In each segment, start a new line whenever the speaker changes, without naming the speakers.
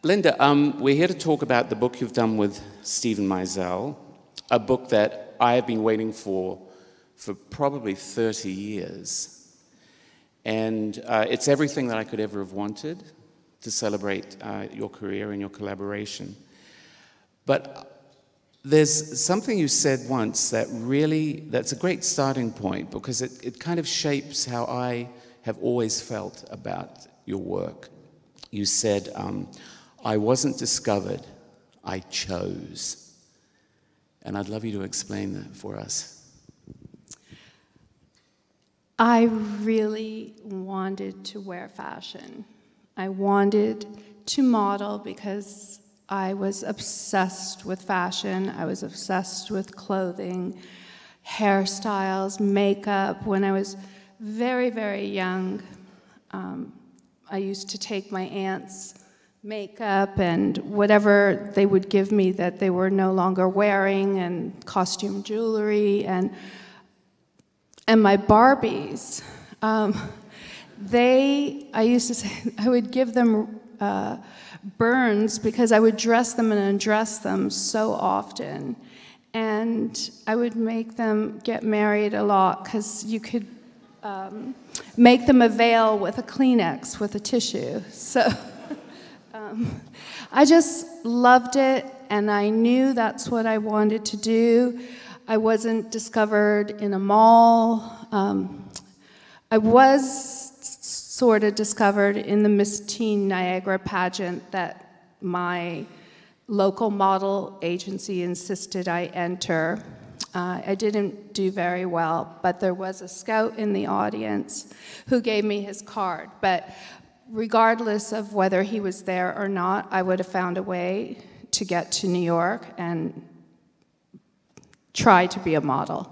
Linda, we're here to talk about the book you've done with Stephen Meisel, a book that I have been waiting for probably 30 years. And it's everything that I could ever have wanted to celebrate your career and your collaboration. But there's something you said once that's a great starting point, because it kind of shapes how I have always felt about your work. You said, I wasn't discovered, I chose. And I'd love you to explain that for us.
I really wanted to wear fashion. I wanted to model because I was obsessed with fashion. I was obsessed with clothing, hairstyles, makeup. When I was very, very young, I used to take my aunt's makeup and whatever they would give me that they were no longer wearing, and costume jewelry, and my Barbies. I used to say, I would give them burns because I would dress them and undress them so often. And I would make them get married a lot because you could make them a veil with a Kleenex, with a tissue. So I just loved it, and I knew that's what I wanted to do. I wasn't discovered in a mall. I was sort of discovered in the Miss Teen Niagara pageant that my local model agency insisted I enter. I didn't do very well, but there was a scout in the audience who gave me his card. But regardless of whether he was there or not, I would have found a way to get to New York and try to be a model.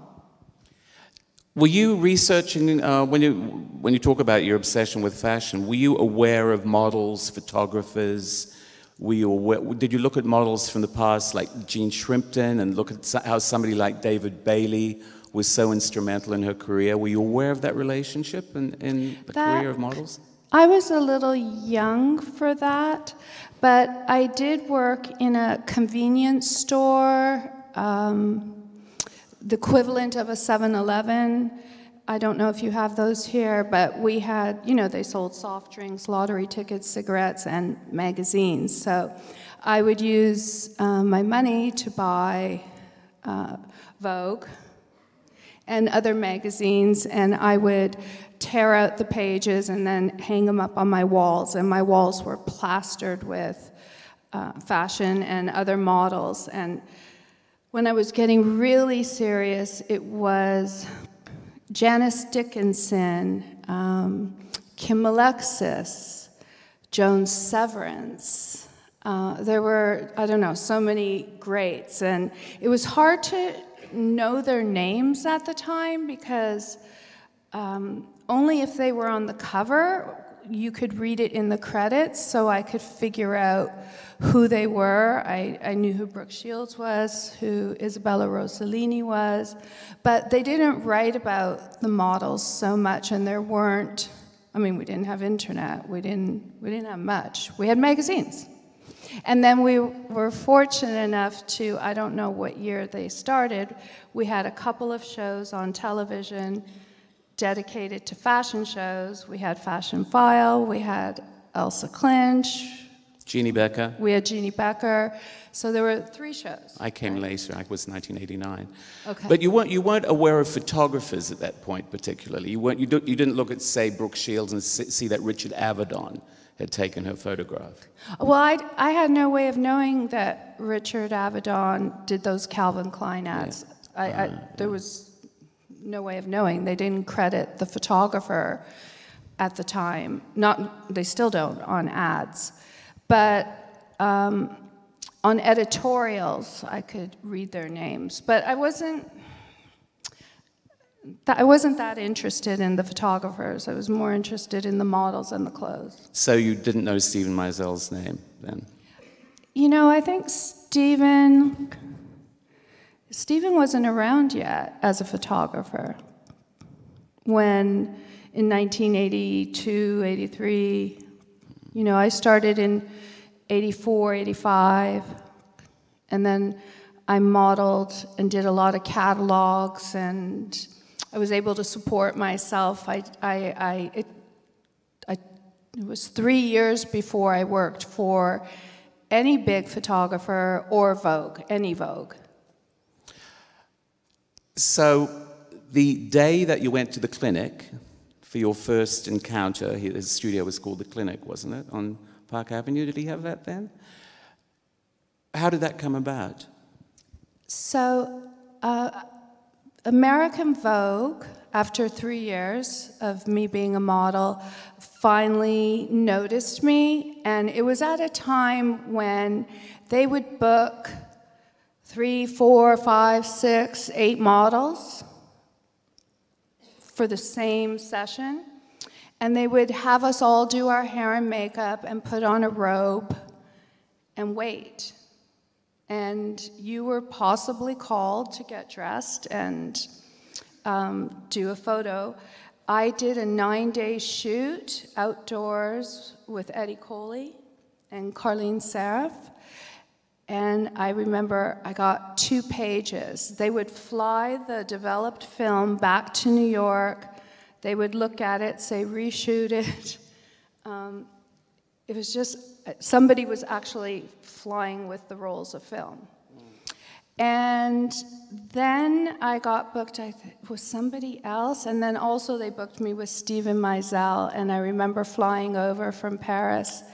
Were you researching, when you talk about your obsession with fashion, were you aware of models, photographers? Did you look at models from the past like Jean Shrimpton, and look at how somebody like David Bailey was so instrumental in her career? Were you aware of that relationship in the career of models?
I was a little young for that, but I did work in a convenience store, the equivalent of a 7-Eleven. I don't know if you have those here, but we had, they sold soft drinks, lottery tickets, cigarettes, and magazines. So I would use my money to buy Vogue and other magazines, and I would tear out the pages and then hang them up on my walls, and my walls were plastered with fashion and other models. And when I was getting really serious, it was Janice Dickinson, Kim Alexis, Joan Severance. There were, I don't know, so many greats, and it was hard to know their names at the time because only if they were on the cover you could read it in the credits, so I could figure out who they were. I knew who Brooke Shields was, who Isabella Rossellini was, but they didn't write about the models so much, and there weren't, we didn't have internet, we didn't have much. We had magazines. And then we were fortunate enough to, I don't know what year they started, we had a couple of shows on television dedicated to fashion shows. We had Fashion File, we had Elsa Clinch.
Jeannie Becker.
We had Jeannie Becker. So there were 3 shows.
I came later, I was 1989.
Okay.
But you weren't aware of photographers at that point particularly. You didn't look at, say, Brooke Shields and see that Richard Avedon had taken her photograph.
Well, I had no way of knowing that Richard Avedon did those Calvin Klein ads. Yeah. There was no way of knowing. They didn't credit the photographer at the time. They still don't on ads. But on editorials, I could read their names. But I wasn't that interested in the photographers. I was more interested in the models and the clothes.
So you didn't know Stephen Meisel's name then?
I think Stephen wasn't around yet as a photographer when, in 1982, 83, I started 84, 85. And then I modeled and did a lot of catalogs, and I was able to support myself. It was 3 years before I worked for any big photographer or Vogue, any Vogue.
So the day that you went to the clinic for your first encounter, his studio was called The Clinic, wasn't it, on Park Avenue? Did he have that then? How did that come about?
So American Vogue, after 3 years of me being a model, finally noticed me, and it was at a time when they would book 3, 4, 5, 6, 8 models for the same session, and they would have us all do our hair and makeup and put on a robe and wait. And you were possibly called to get dressed and do a photo. I did a 9-day shoot outdoors with Eddie Coley and Carlene Seraph. And I remember I got 2 pages. They would fly the developed film back to New York. They would look at it, say, reshoot it. It was just, somebody was actually flying with the rolls of film. And then I got booked with somebody else, and then also they booked me with Stephen Meisel, and I remember flying over from Paris,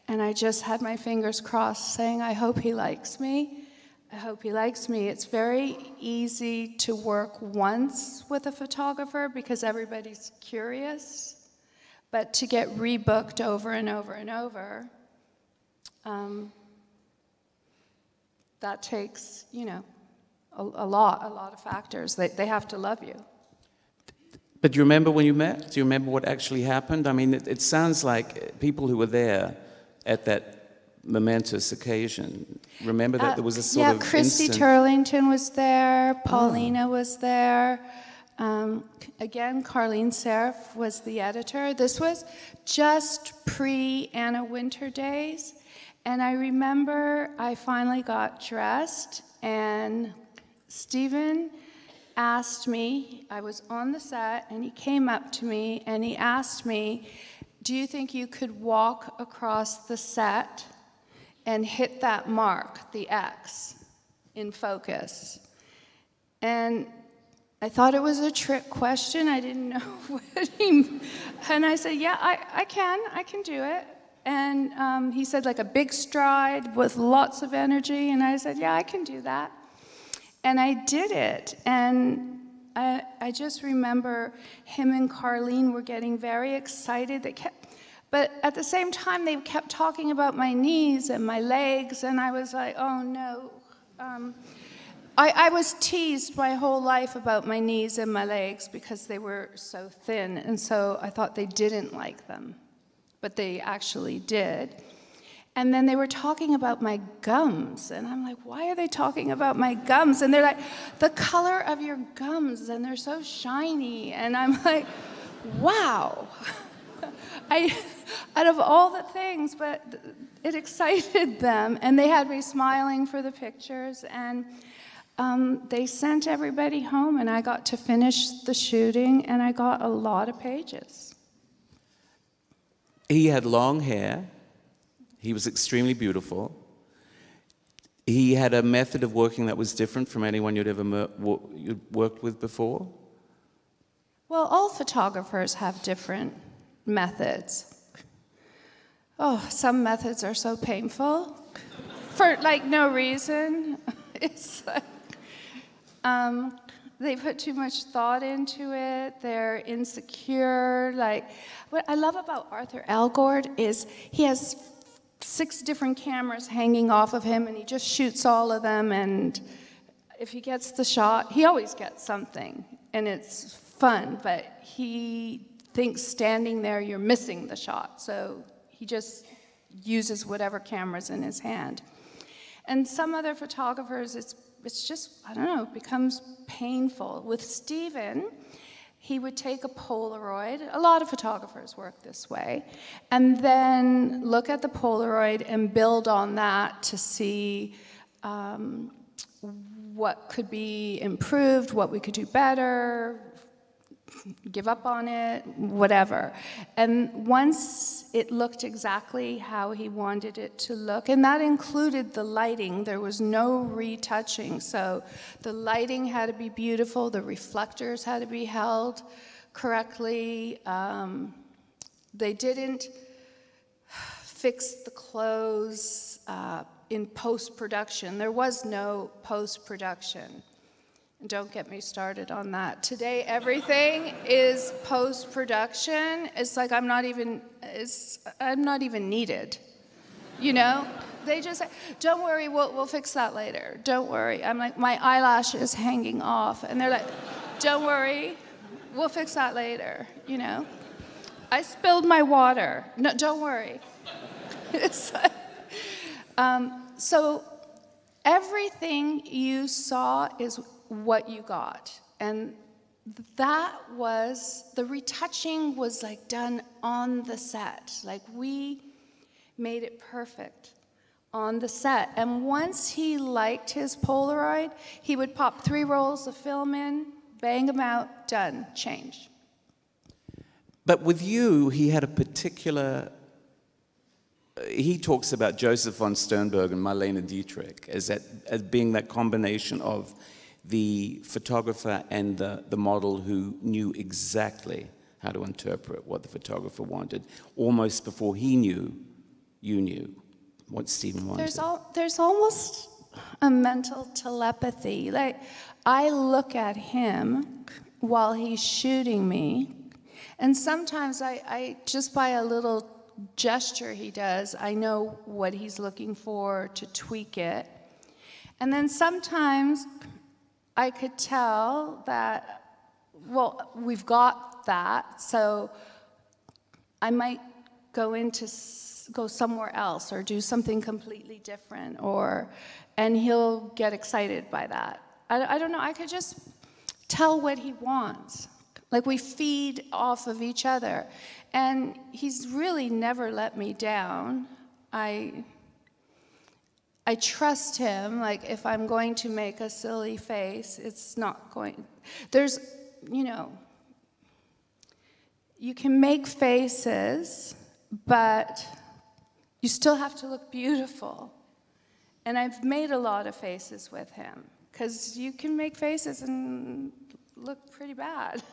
and I just had my fingers crossed saying, I hope he likes me. I hope he likes me. It's very easy to work once with a photographer because everybody's curious, but to get rebooked over and over and over, that takes, you know, a lot of factors. They have to love you.
But do you remember when you met? Do you remember what actually happened? I mean, it sounds like people who were there at that momentous occasion remember that there was a sort of
Christy
instant...
Turlington was there, Paulina was there. Again, Carlene Seraph was the editor. This was just pre-Anna Wintour days. And I remember I finally got dressed, and Stephen asked me, I was on the set, and he came up to me and he asked me, do you think you could walk across the set and hit that mark, the X, in focus? And I thought it was a trick question. I didn't know what he... And I said, yeah, I can do it. And he said, like a big stride with lots of energy. And I said, yeah, I can do that. And I did it. And I just remember him and Carlene were getting very excited. But at the same time, they kept talking about my knees and my legs. And I was like, oh, no. I was teased my whole life about my knees and my legs because they were so thin. And so I thought they didn't like them. But they actually did. And then they were talking about my gums, and I'm like, why are they talking about my gums? And they're like, the color of your gums, and they're so shiny. And I'm like, wow. Out of all the things, but it excited them. And they had me smiling for the pictures, and they sent everybody home, and I got to finish the shooting, and I got a lot of pages.
He had long hair. He was extremely beautiful. He had a method of working that was different from anyone you'd ever worked with before?
Well, all photographers have different methods. Oh, some methods are so painful for, like, no reason. It's like, they put too much thought into it. They're insecure. Like, what I love about Arthur Elgort is he has 6 different cameras hanging off of him, and he just shoots all of them. And if he gets the shot, he always gets something, and it's fun. But he thinks standing there, you're missing the shot. So he just uses whatever camera's in his hand. And some other photographers, it's just, I don't know, it becomes painful. With Stephen, he would take a Polaroid, a lot of photographers work this way, and then look at the Polaroid and build on that to see what could be improved, what we could do better, give up on it, whatever. And once it looked exactly how he wanted it to look, and that included the lighting, there was no retouching. So the lighting had to be beautiful, the reflectors had to be held correctly. They didn't fix the clothes in post-production. There was no post-production. Don't get me started on that. Today, everything is post-production. It's like I'm not even needed, you know? They just say, don't worry, we'll fix that later. Don't worry. I'm like, my eyelash is hanging off. And they're like, don't worry, we'll fix that later, you know? I spilled my water. No, don't worry. So everything you saw is what you got. And that was, the retouching was like done on the set. Like we made it perfect on the set. And once he liked his Polaroid, he would pop 3 rolls of film in, bang them out, done, change.
But with you, he had a particular, he talks about Joseph von Sternberg and Marlene Dietrich as being that combination of the photographer and the model who knew exactly how to interpret what the photographer wanted, almost before he knew, you knew what Stephen wanted.
There's almost a mental telepathy. Like, I look at him while he's shooting me, and sometimes I just by a little gesture he does, I know what he's looking for to tweak it. And then sometimes I could tell that, well, we've got that, so I might go somewhere else or do something completely different, and he'll get excited by that. I don't know, I could just tell what he wants. Like, we feed off of each other. And he's really never let me down. I trust him. Like, if I'm going to make a silly face, it's not going... There's, you know, you can make faces, but you still have to look beautiful. And I've made a lot of faces with him, because you can make faces and look pretty bad.